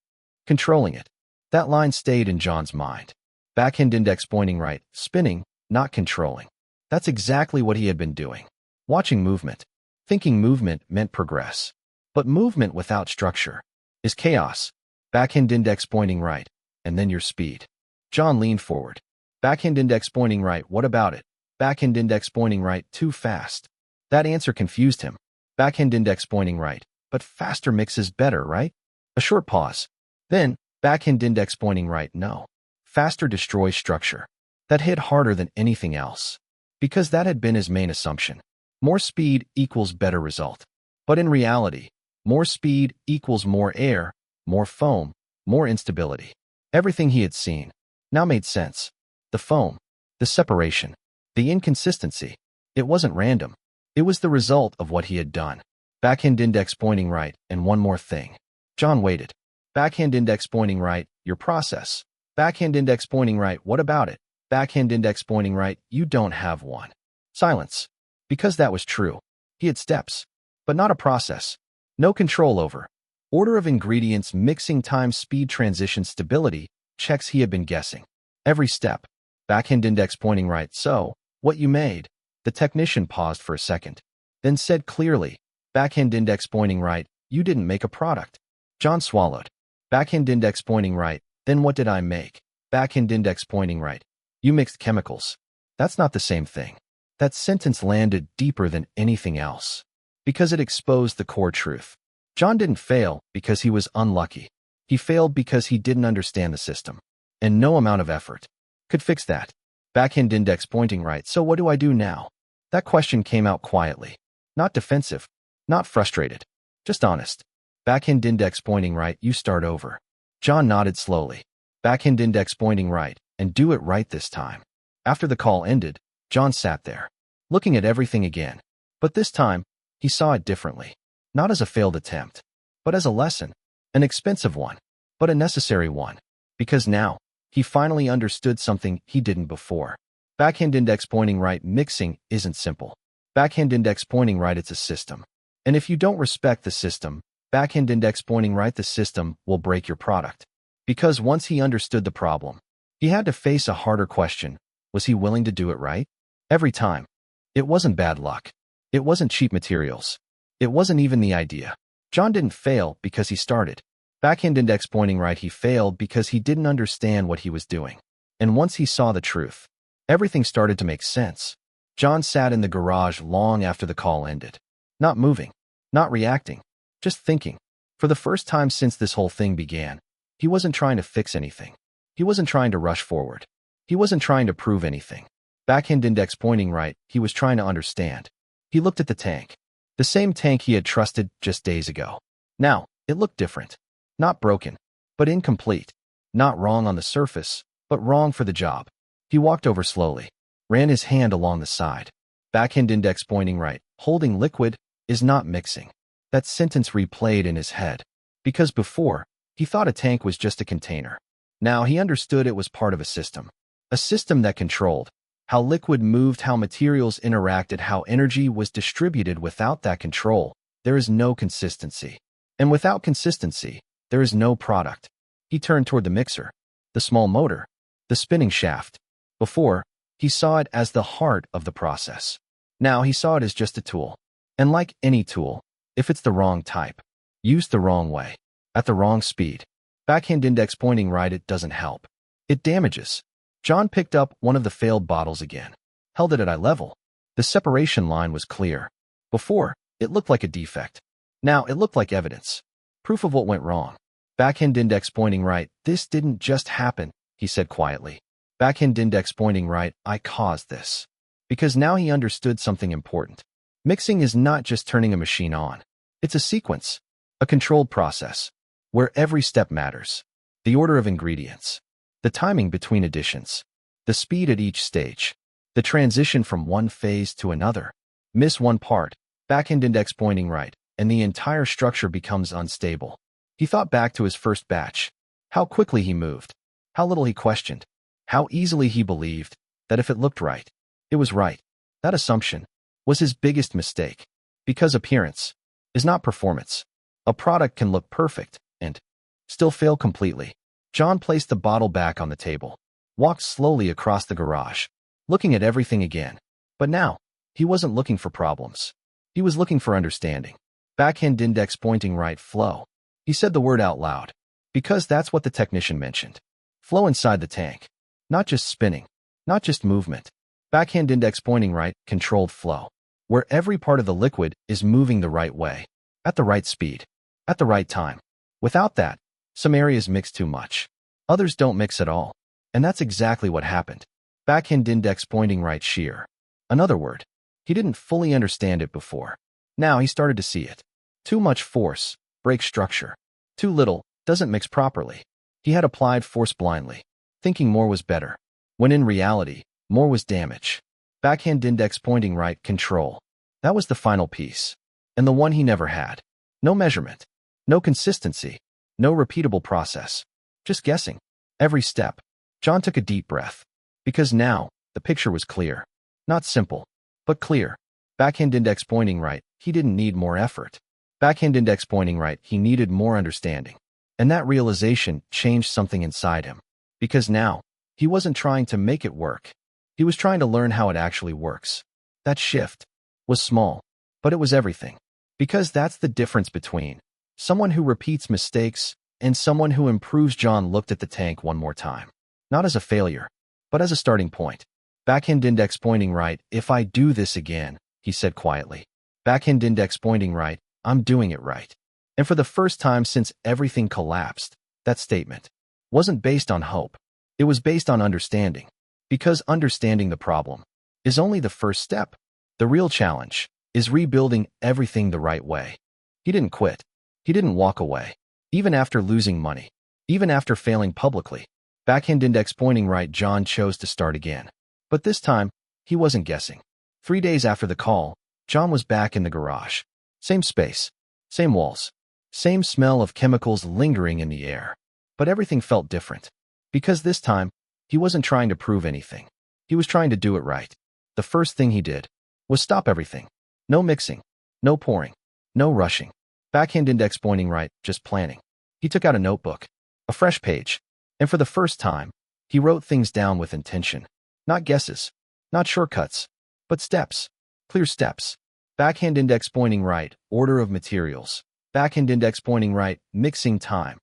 controlling it. That line stayed in John's mind. Backhand index pointing right. Spinning, not controlling. That's exactly what he had been doing. Watching movement. Thinking movement meant progress. But movement without structure is chaos. Backhand index pointing right. And then your speed. John leaned forward. Backhand index pointing right. What about it? Backhand index pointing right. Too fast. That answer confused him. Backhand index pointing right. But faster mixes better, right? A short pause. Then, backhand index pointing right. No. Faster destroys structure. That hit harder than anything else. Because that had been his main assumption. More speed equals better result. But in reality, more speed equals more air, more foam, more instability. Everything he had seen now made sense. The foam, the separation, the inconsistency. It wasn't random. It was the result of what he had done. Backhand index pointing right, and one more thing. John waited. Backhand index pointing right, your process. Backhand index pointing right, what about it? Backhand index pointing right, you don't have one. Silence. Because that was true. He had steps. but not a process. No control over. Order of ingredients, mixing time, speed, transition, stability, checks he had been guessing. Every step. Backhand index pointing right. So, what you made? The technician paused for a second, then said clearly, backhand index pointing right, you didn't make a product. John swallowed. Backhand index pointing right, then what did I make? Backhand index pointing right. You mixed chemicals. That's not the same thing. That sentence landed deeper than anything else, because it exposed the core truth. John didn't fail because he was unlucky. He failed because he didn't understand the system, and no amount of effort could fix that. Backhand index pointing right. So what do I do now? That question came out quietly. Not defensive, not frustrated, just honest. Backhand index pointing right. You start over. John nodded slowly. Backhand index pointing right, and do it right this time. After the call ended, John sat there, looking at everything again. But this time, he saw it differently. Not as a failed attempt, but as a lesson. An expensive one, but a necessary one. Because now, he finally understood something he didn't before. Backhand index pointing right mixing isn't simple. Backhand index pointing right, it's a system. And if you don't respect the system, backhand index pointing right, the system will break your product. Because once he understood the problem, he had to face a harder question. Was he willing to do it right? Every time. It wasn't bad luck. It wasn't cheap materials. It wasn't even the idea. John didn't fail because he started. Backhand index pointing right, he failed because he didn't understand what he was doing. And once he saw the truth, everything started to make sense. John sat in the garage long after the call ended. Not moving, not reacting, just thinking. For the first time since this whole thing began, he wasn't trying to fix anything. He wasn't trying to rush forward. He wasn't trying to prove anything. Backhand index pointing right, he was trying to understand. He looked at the tank. The same tank he had trusted just days ago. Now, it looked different. Not broken, but incomplete. Not wrong on the surface, but wrong for the job. He walked over slowly, ran his hand along the side. Backhand index pointing right, holding liquid is not mixing. That sentence replayed in his head. Because before, he thought a tank was just a container. Now he understood it was part of a system. A system that controlled how liquid moved, how materials interacted, how energy was distributed. Without that control, there is no consistency. And without consistency, there is no product. He turned toward the mixer, the small motor, the spinning shaft. Before, he saw it as the heart of the process. Now he saw it as just a tool. And like any tool, if it's the wrong type, used the wrong way, at the wrong speed, backhand index pointing right, it doesn't help. It damages. John picked up one of the failed bottles again, held it at eye level. The separation line was clear. Before, it looked like a defect. Now it looked like evidence. Proof of what went wrong. Backhand index pointing right, this didn't just happen, he said quietly. Backhand index pointing right, I caused this. Because now he understood something important. Mixing is not just turning a machine on. It's a sequence, a controlled process, where every step matters. The order of ingredients, the timing between additions, the speed at each stage, the transition from one phase to another. Miss one part, backhand index pointing right, and the entire structure becomes unstable. He thought back to his first batch, how quickly he moved, how little he questioned, how easily he believed that if it looked right, it was right. That assumption was his biggest mistake, because appearance is not performance. A product can look perfect and still fail completely. John placed the bottle back on the table, walked slowly across the garage, looking at everything again. But now, he wasn't looking for problems. He was looking for understanding. Backhand index pointing right, flow. He said the word out loud, because that's what the technician mentioned. Flow inside the tank. Not just spinning, not just movement. Backhand index pointing right, controlled flow, where every part of the liquid is moving the right way, at the right speed, at the right time. Without that, some areas mix too much. Others don't mix at all. And that's exactly what happened. Backhand index pointing right, shear. Another word. He didn't fully understand it before. Now he started to see it. Too much force, breaks structure. Too little, doesn't mix properly. He had applied force blindly, thinking more was better, when in reality, more was damage. Backhand index pointing right, control. That was the final piece. And the one he never had. No measurement. No consistency. No repeatable process. Just guessing. Every step. John took a deep breath. Because now, the picture was clear. Not simple, but clear. Backhand index pointing right, he didn't need more effort. Backhand index pointing right, he needed more understanding. And that realization changed something inside him. Because now, he wasn't trying to make it work. He was trying to learn how it actually works. That shift was small, but it was everything. Because that's the difference between someone who repeats mistakes and someone who improves. John looked at the tank one more time. Not as a failure, but as a starting point. Backhand index pointing right, if I do this again, he said quietly. Backhand index pointing right, I'm doing it right. And for the first time since everything collapsed, that statement wasn't based on hope. It was based on understanding. Because understanding the problem is only the first step. The real challenge is rebuilding everything the right way. He didn't quit. He didn't walk away. Even after losing money. Even after failing publicly. Backhand index pointing right, John chose to start again. But this time, he wasn't guessing. 3 days after the call, John was back in the garage. Same space. Same walls. Same smell of chemicals lingering in the air. But everything felt different. Because this time, he wasn't trying to prove anything. He was trying to do it right. The first thing he did was stop everything. No mixing. No pouring. No rushing. Backhand index pointing right, just planning. He took out a notebook. A fresh page. And for the first time, he wrote things down with intention. Not guesses. Not shortcuts. But steps. Clear steps. Backhand index pointing right, order of materials. Backhand index pointing right, mixing time.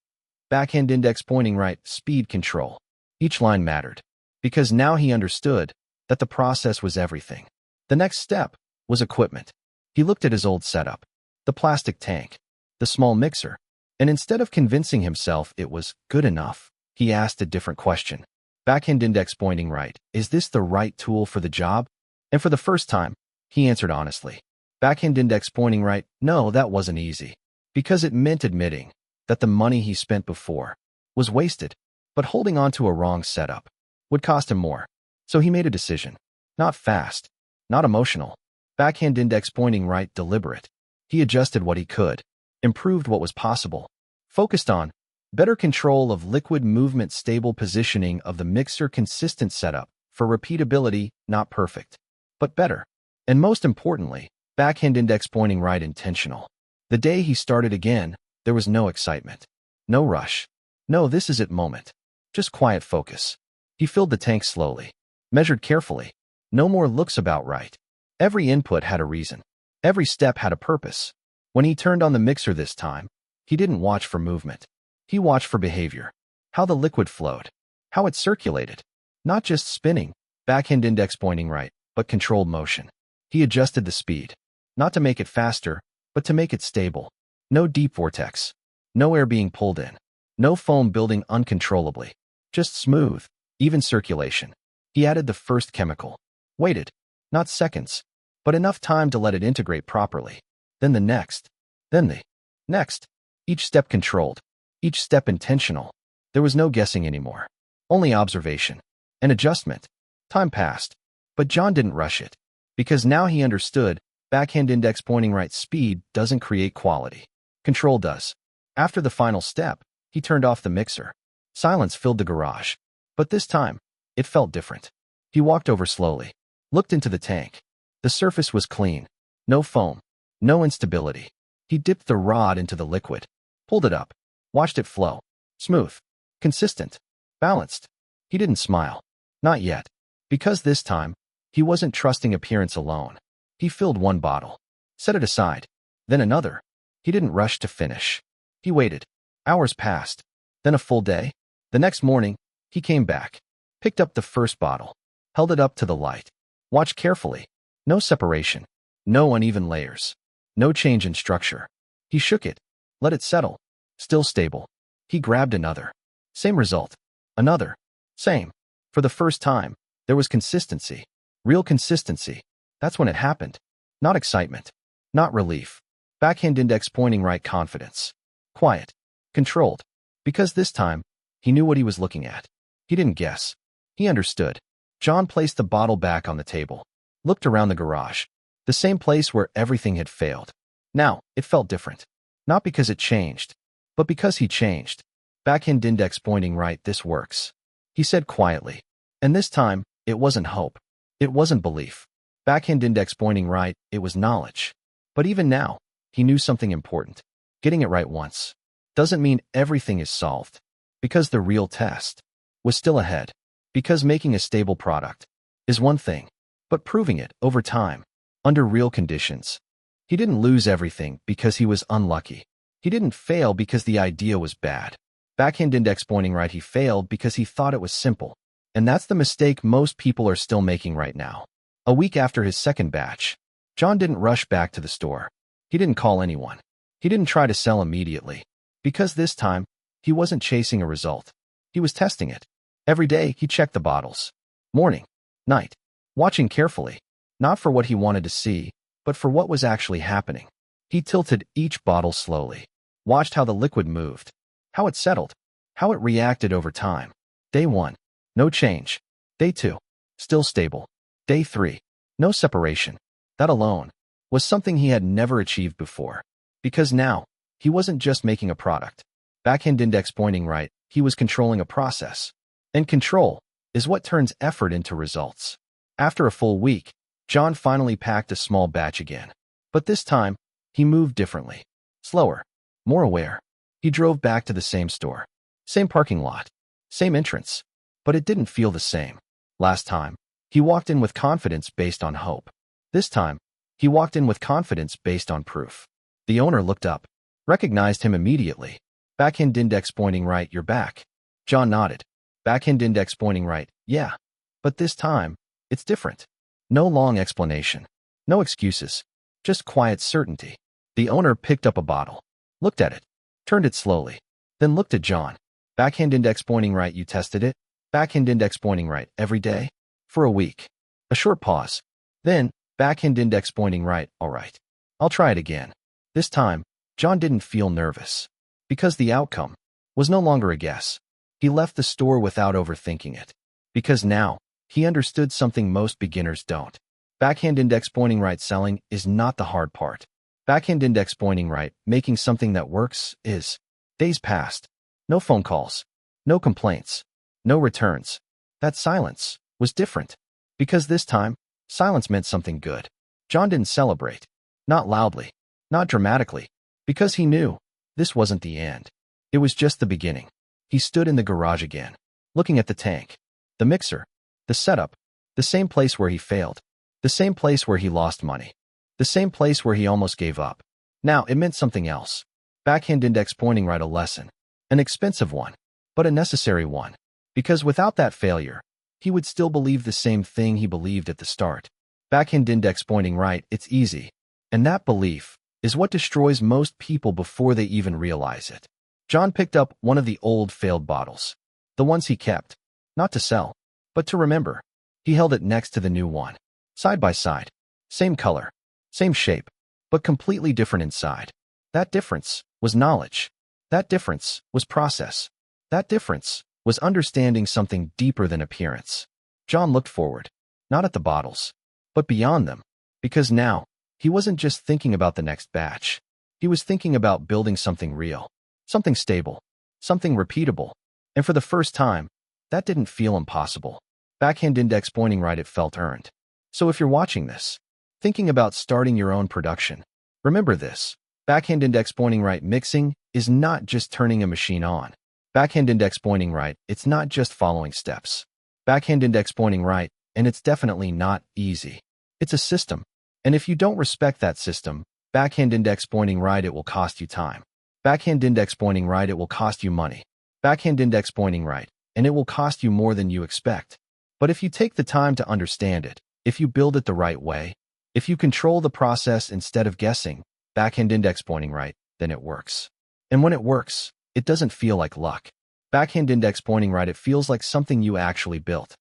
Backhand index pointing right, speed control. Each line mattered. Because now he understood that the process was everything. The next step was equipment. He looked at his old setup. The plastic tank. The small mixer. And instead of convincing himself it was good enough, he asked a different question. Backhand index pointing right, is this the right tool for the job? And for the first time, he answered honestly. Backhand index pointing right, no, that wasn't easy. Because it meant admitting that the money he spent before was wasted, but holding on to a wrong setup would cost him more. So he made a decision. Not fast, not emotional. Backhand index pointing right, deliberate. He adjusted what he could, improved what was possible, focused on better control of liquid movement, stable positioning of the mixer, consistent setup for repeatability, not perfect, but better. And most importantly, backhand index pointing right, intentional. The day he started again, there was no excitement, no rush, no this is it moment, just quiet focus. He filled the tank slowly, measured carefully. No more looks about right. Every input had a reason. Every step had a purpose. When he turned on the mixer this time, he didn't watch for movement. He watched for behavior. How the liquid flowed. How it circulated. Not just spinning, backhand index pointing right, but controlled motion. He adjusted the speed. Not to make it faster, but to make it stable. No deep vortex. No air being pulled in. No foam building uncontrollably. Just smooth, even circulation. He added the first chemical. Waited. Not seconds, but enough time to let it integrate properly. Then the next. Then the next. Each step controlled. Each step intentional. There was no guessing anymore. Only observation. And adjustment. Time passed. But John didn't rush it. Because now he understood, backhand index pointing right, speed doesn't create quality. Control does. After the final step, he turned off the mixer. Silence filled the garage. But this time, it felt different. He walked over slowly. Looked into the tank. The surface was clean. No foam. No instability. He dipped the rod into the liquid. Pulled it up. Watched it flow. Smooth. Consistent. Balanced. He didn't smile. Not yet. Because this time, he wasn't trusting appearance alone. He filled one bottle. Set it aside. Then another. He didn't rush to finish. He waited. Hours passed. Then a full day. The next morning, he came back. Picked up the first bottle. Held it up to the light. Watched carefully. No separation. No uneven layers. No change in structure. He shook it. Let it settle. Still stable. He grabbed another. Same result. Another. Same. For the first time, there was consistency. Real consistency. That's when it happened. Not excitement. Not relief. Backhand index pointing right, confidence. Quiet. Controlled. Because this time, he knew what he was looking at. He didn't guess. He understood. John placed the bottle back on the table. Looked around the garage. The same place where everything had failed. Now, it felt different. Not because it changed, but because he changed. Backhand index pointing right, this works. He said quietly. And this time, it wasn't hope. It wasn't belief. Backhand index pointing right, it was knowledge. But even now, he knew something important. Getting it right once doesn't mean everything is solved, because the real test was still ahead. Because making a stable product is one thing, but proving it over time, under real conditions. He didn't lose everything because he was unlucky. He didn't fail because the idea was bad. Backhand index pointing right, he failed because he thought it was simple. And that's the mistake most people are still making right now. A week after his second batch, John didn't rush back to the store. He didn't call anyone. He didn't try to sell immediately. Because this time, he wasn't chasing a result. He was testing it. Every day, he checked the bottles. Morning, night, watching carefully, not for what he wanted to see, but for what was actually happening. He tilted each bottle slowly, watched how the liquid moved, how it settled, how it reacted over time. Day 1, no change. Day 2, still stable. Day 3, no separation. That alone was something he had never achieved before. Because now, he wasn't just making a product. Backhand index pointing right, he was controlling a process. And control is what turns effort into results. After a full week, John finally packed a small batch again. But this time, he moved differently. Slower, more aware. He drove back to the same store. Same parking lot. Same entrance. But it didn't feel the same. Last time, he walked in with confidence based on hope. This time, he walked in with confidence based on proof. The owner looked up, recognized him immediately. Backhand index pointing right, you're back. John nodded. Backhand index pointing right, yeah. But this time, it's different. No long explanation. No excuses. Just quiet certainty. The owner picked up a bottle, looked at it, turned it slowly, then looked at John. Backhand index pointing right, you tested it? Backhand index pointing right, every day? For a week. A short pause. Then, backhand index pointing right, all right. I'll try it again. This time, John didn't feel nervous. Because the outcome was no longer a guess. He left the store without overthinking it. Because now, he understood something most beginners don't. Backhand index pointing right, selling is not the hard part. Backhand index pointing right, making something that works, is. Days passed. No phone calls. No complaints. No returns. That silence was different. Because this time, silence meant something good. John didn't celebrate. Not loudly. Not dramatically. Because he knew this wasn't the end. It was just the beginning. He stood in the garage again, looking at the tank, the mixer, the setup, the same place where he failed, the same place where he lost money, the same place where he almost gave up. Now, it meant something else. Backhand index pointing right, a lesson. An expensive one, but a necessary one. Because without that failure, he would still believe the same thing he believed at the start. Backhand index pointing right, it's easy. And that belief is what destroys most people before they even realize it. John picked up one of the old failed bottles. The ones he kept. Not to sell, but to remember. He held it next to the new one. Side by side. Same color. Same shape. But completely different inside. That difference was knowledge. That difference was process. That difference was understanding something deeper than appearance. John looked forward. Not at the bottles, but beyond them. Because now, he wasn't just thinking about the next batch. He was thinking about building something real. Something stable, something repeatable. And for the first time, that didn't feel impossible. Backhand index pointing right, it felt earned. So if you're watching this, thinking about starting your own production, remember this. Backhand index pointing right, mixing is not just turning a machine on. Backhand index pointing right, it's not just following steps. Backhand index pointing right, and it's definitely not easy. It's a system. And if you don't respect that system, backhand index pointing right, it will cost you time. Backhand index pointing right, it will cost you money. Backhand index pointing right, and it will cost you more than you expect. But if you take the time to understand it, if you build it the right way, if you control the process instead of guessing, backhand index pointing right, then it works. And when it works, it doesn't feel like luck. Backhand index pointing right, it feels like something you actually built.